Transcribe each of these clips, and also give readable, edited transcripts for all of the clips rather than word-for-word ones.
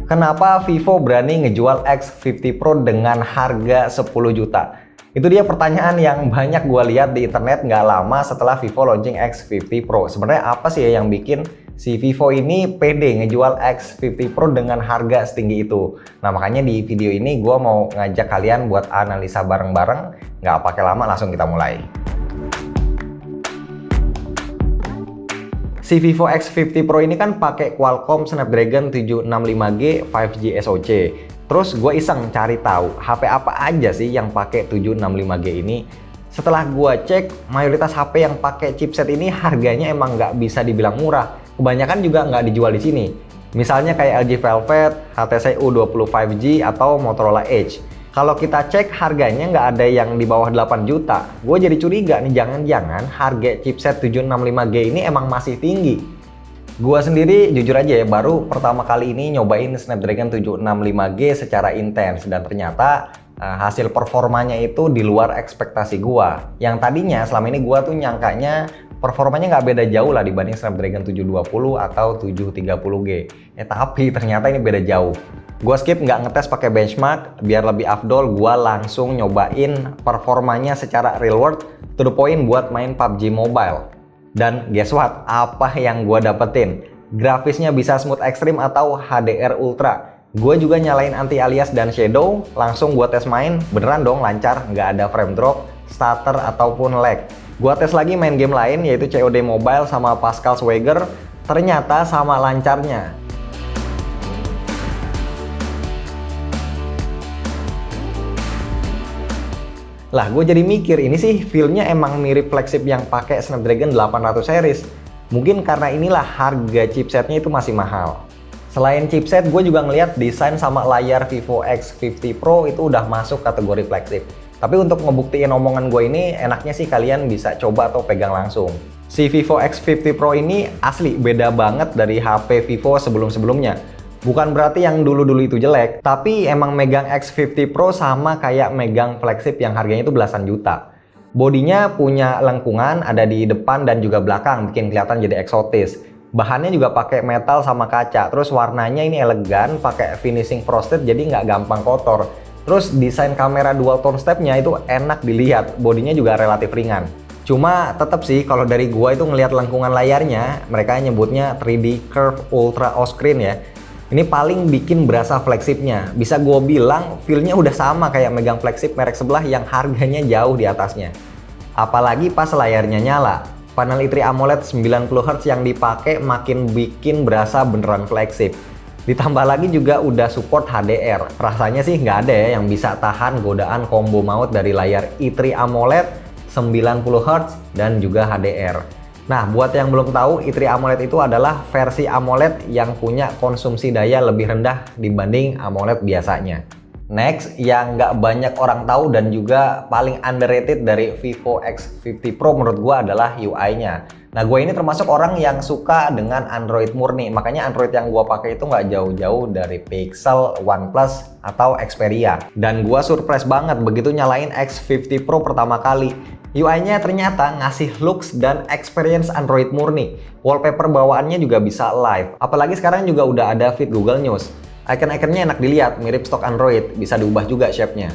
Kenapa Vivo berani ngejual X50 Pro dengan harga 10 juta? Itu dia pertanyaan yang banyak gue lihat di internet nggak lama setelah Vivo launching X50 Pro. Sebenarnya apa sih ya yang bikin si Vivo ini pede ngejual X50 Pro dengan harga setinggi itu? Nah, makanya di video ini gue mau ngajak kalian buat analisa bareng-bareng. Nggak pakai lama, langsung kita mulai. Si Vivo X50 Pro ini kan pakai Qualcomm Snapdragon 765G 5G SoC. Terus gue iseng cari tahu HP apa aja sih yang pakai 765G ini. Setelah gue cek, mayoritas HP yang pakai chipset ini harganya emang nggak bisa dibilang murah. Kebanyakan juga nggak dijual di sini. Misalnya kayak LG Velvet, HTC U20 5G, atau Motorola Edge. Kalau kita cek harganya nggak ada yang di bawah 8 juta. Gue jadi curiga nih, jangan-jangan harga chipset 765G ini emang masih tinggi. Gue sendiri jujur aja ya, baru pertama kali ini nyobain Snapdragon 765G secara intens. Dan ternyata hasil performanya itu di luar ekspektasi gue. Yang tadinya selama ini gue tuh nyangkanya performanya nggak beda jauh lah dibanding Snapdragon 720 atau 730G. Tapi ternyata ini beda jauh. Gue skip nggak ngetes pakai benchmark, biar lebih afdol gue langsung nyobain performanya secara real world to the point buat main PUBG Mobile. Dan guess what? Apa yang gue dapetin? Grafisnya bisa smooth extreme atau HDR Ultra. Gue juga nyalain anti alias dan shadow, langsung gue tes main, beneran dong lancar, nggak ada frame drop, stutter ataupun lag. Gue tes lagi main game lain yaitu COD Mobile sama Pascal Swagger, ternyata sama lancarnya. Lah, gue jadi mikir, ini sih feel-nya emang mirip flagship yang pakai Snapdragon 800 series. Mungkin karena inilah harga chipsetnya itu masih mahal. Selain chipset, gue juga ngeliat desain sama layar Vivo X50 Pro itu udah masuk kategori flagship. Tapi untuk ngebuktiin omongan gue ini, enaknya sih kalian bisa coba atau pegang langsung. Si Vivo X50 Pro ini asli beda banget dari HP Vivo sebelum-sebelumnya. Bukan berarti yang dulu-dulu itu jelek, tapi emang megang X50 Pro sama kayak megang flagship yang harganya itu belasan juta. Bodinya punya lengkungan, ada di depan dan juga belakang, bikin kelihatan jadi eksotis. Bahannya juga pakai metal sama kaca, terus warnanya ini elegan, pakai finishing frosted jadi nggak gampang kotor. Terus desain kamera dual tone stepnya itu enak dilihat, bodinya juga relatif ringan. Cuma tetap sih kalau dari gua itu ngelihat lengkungan layarnya, mereka nyebutnya 3D Curve Ultra O-Screen ya. Ini paling bikin berasa flagshipnya. Bisa gue bilang feel-nya udah sama kayak megang flagship merek sebelah yang harganya jauh di atasnya. Apalagi pas layarnya nyala. Panel ITRI AMOLED 90Hz yang dipakai makin bikin berasa beneran flagship. Ditambah lagi juga udah support HDR. Rasanya sih nggak ada ya yang bisa tahan godaan combo maut dari layar ITRI AMOLED 90Hz dan juga HDR. Nah, buat yang belum tahu, ITRI AMOLED itu adalah versi AMOLED yang punya konsumsi daya lebih rendah dibanding AMOLED biasanya. Next, yang nggak banyak orang tahu dan juga paling underrated dari Vivo X50 Pro menurut gue adalah UI-nya. Nah, gue ini termasuk orang yang suka dengan Android murni, makanya Android yang gue pakai itu nggak jauh-jauh dari Pixel, OnePlus, atau Xperia. Dan gue surprise banget begitu nyalain X50 Pro pertama kali. UI-nya ternyata ngasih looks dan experience Android murni. Wallpaper bawaannya juga bisa live. Apalagi sekarang juga udah ada feed Google News. Icon-iconnya enak dilihat, mirip stok Android. Bisa diubah juga shape-nya.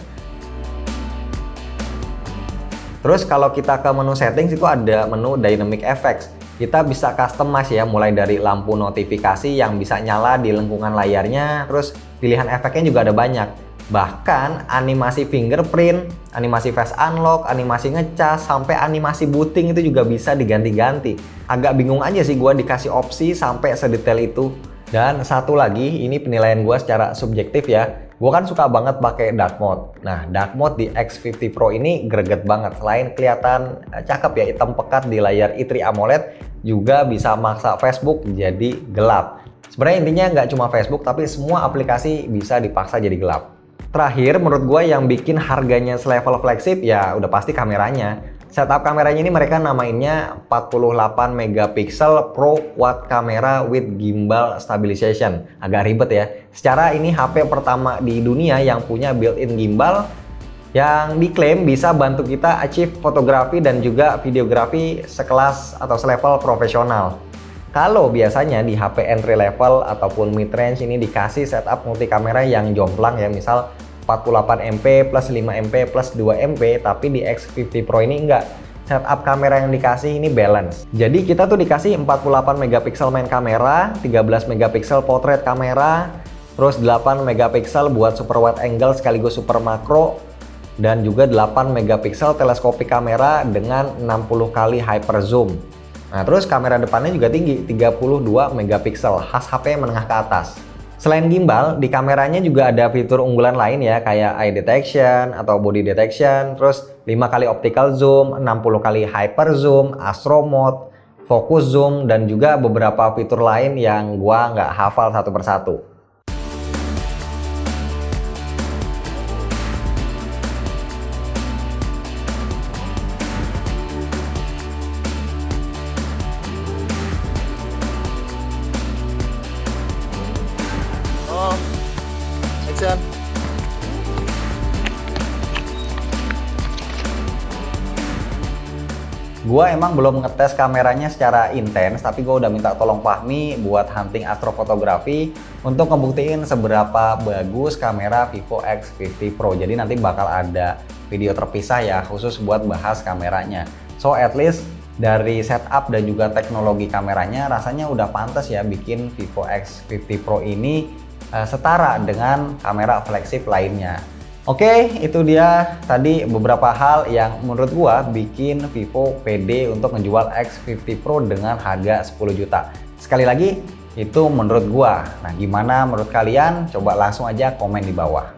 Terus kalau kita ke menu settings itu ada menu Dynamic Effects. Kita bisa customize ya, mulai dari lampu notifikasi yang bisa nyala di lengkungan layarnya. Terus pilihan efeknya juga ada banyak. Bahkan animasi fingerprint, animasi face unlock, animasi ngecas, sampai animasi booting itu juga bisa diganti-ganti. Agak bingung aja sih gue dikasih opsi sampai sedetail itu. Dan satu lagi, ini penilaian gue secara subjektif ya. Gue kan suka banget pakai dark mode. Nah, dark mode di X50 Pro ini greget banget. Selain kelihatan cakep ya, hitam pekat di layar ITRI AMOLED, juga bisa maksa Facebook jadi gelap. Sebenarnya intinya nggak cuma Facebook, tapi semua aplikasi bisa dipaksa jadi gelap. Terakhir, menurut gue yang bikin harganya selevel flagship ya udah pasti kameranya. Setup kameranya ini mereka namainnya 48 megapiksel Pro Quad Camera with Gimbal Stabilization. Agak ribet ya. Secara ini HP pertama di dunia yang punya built-in gimbal yang diklaim bisa bantu kita achieve fotografi dan juga videografi sekelas atau selevel profesional. Kalau biasanya di HP entry level ataupun mid range ini dikasih setup multi kamera yang jomplang ya, misal 48MP plus 5MP plus 2MP, tapi di X50 Pro ini enggak. Setup kamera yang dikasih ini balance. Jadi kita tuh dikasih 48 megapiksel main kamera, 13 megapiksel portrait kamera, terus 8 megapiksel buat super wide angle sekaligus super makro, dan juga 8 megapiksel teleskopik kamera dengan 60 kali hyper zoom. Nah, terus kamera depannya juga tinggi, 32 megapiksel, khas HP menengah ke atas. Selain gimbal, di kameranya juga ada fitur unggulan lain ya, kayak eye detection atau body detection, terus 5 kali optical zoom, 60 kali hyper zoom, astro mode, focus zoom, dan juga beberapa fitur lain yang gua nggak hafal satu persatu. Action. Gua emang belum ngetes kameranya secara intens, tapi gua udah minta tolong Fahmi buat hunting astrofotografi untuk ngebuktiin seberapa bagus kamera Vivo X50 Pro. Jadi nanti bakal ada video terpisah ya khusus buat bahas kameranya. So at least dari setup dan juga teknologi kameranya rasanya udah pantas ya bikin Vivo X50 Pro ini setara dengan kamera flagship lainnya. Oke, itu dia tadi beberapa hal yang menurut gua bikin Vivo pede untuk menjual X50 Pro dengan harga 10 juta. Sekali lagi, itu menurut gua. Nah, gimana menurut kalian? Coba langsung aja komen di bawah.